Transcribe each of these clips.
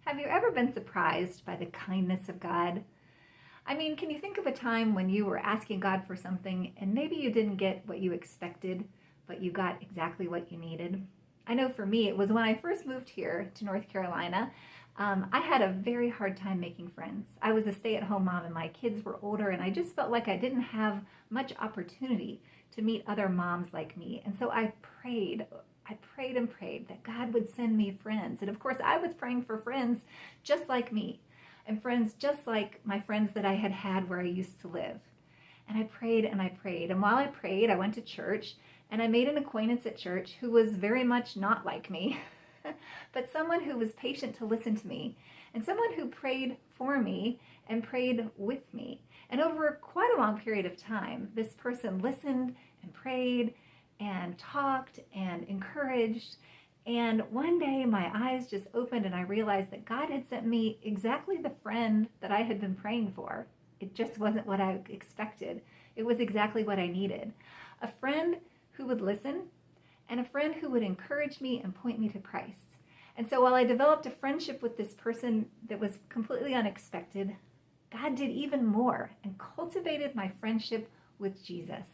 Have you ever been surprised by the kindness of God? I mean, can you think of a time when you were asking God for something and maybe you didn't get what you expected, but you got exactly what you needed? I know for me, it was when I first moved here to North Carolina. I had a very hard time making friends. I was a stay-at-home mom and my kids were older, and I just felt like I didn't have much opportunity to meet other moms like me. And so I prayed and prayed that God would send me friends. And of course, I was praying for friends just like me and friends just like my friends that I had had where I used to live. And I prayed and I prayed. And while I prayed, I went to church and I made an acquaintance at church who was very much not like me, but someone who was patient to listen to me and someone who prayed for me and prayed with me. And over quite a long period of time, this person listened and prayed and talked and encouraged. And one day my eyes just opened and I realized that God had sent me exactly the friend that I had been praying for. It just wasn't what I expected. It was exactly what I needed. A friend who would listen and a friend who would encourage me and point me to Christ. And so while I developed a friendship with this person that was completely unexpected, God did even more and cultivated my friendship with Jesus.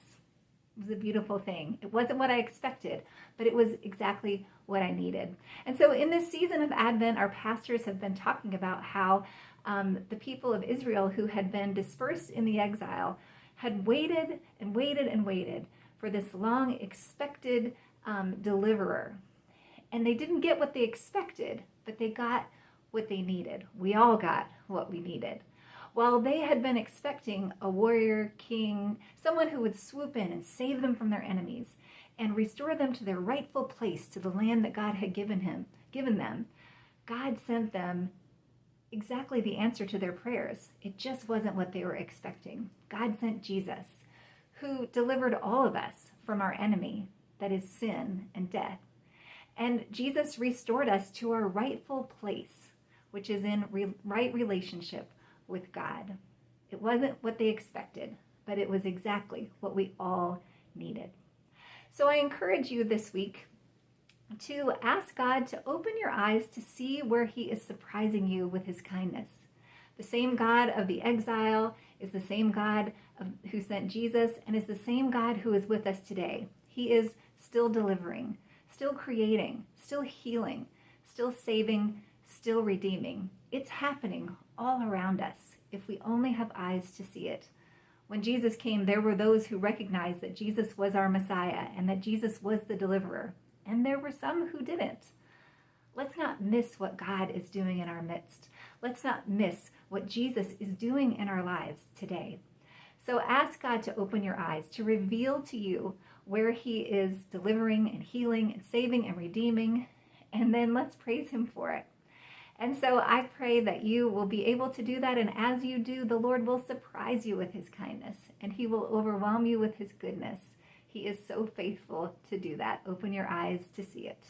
It was a beautiful thing. It wasn't what I expected, but it was exactly what I needed. And so in this season of Advent, our pastors have been talking about how the people of Israel who had been dispersed in the exile had waited and waited and waited for this long expected deliverer. And they didn't get what they expected, but they got what they needed. We all got what we needed. While they had been expecting a warrior king, someone who would swoop in and save them from their enemies and restore them to their rightful place, to the land that God had given them, God sent them exactly the answer to their prayers. It just wasn't what they were expecting. God sent Jesus, who delivered all of us from our enemy, that is sin and death. And Jesus restored us to our rightful place, which is in right relationship with God. It wasn't what they expected, but it was exactly what we all needed. So I encourage you this week to ask God to open your eyes to see where he is surprising you with his kindness. The same God of the exile is the same God who sent Jesus and is the same God who is with us today. He is still delivering, still creating, still healing, still saving, still redeeming. It's happening all around us if we only have eyes to see it. When Jesus came, there were those who recognized that Jesus was our Messiah and that Jesus was the deliverer. And there were some who didn't. Let's not miss what God is doing in our midst. Let's not miss what Jesus is doing in our lives today. So ask God to open your eyes, to reveal to you where he is delivering and healing and saving and redeeming. And then let's praise him for it. And so I pray that you will be able to do that. And as you do, the Lord will surprise you with his kindness and he will overwhelm you with his goodness. He is so faithful to do that. Open your eyes to see it.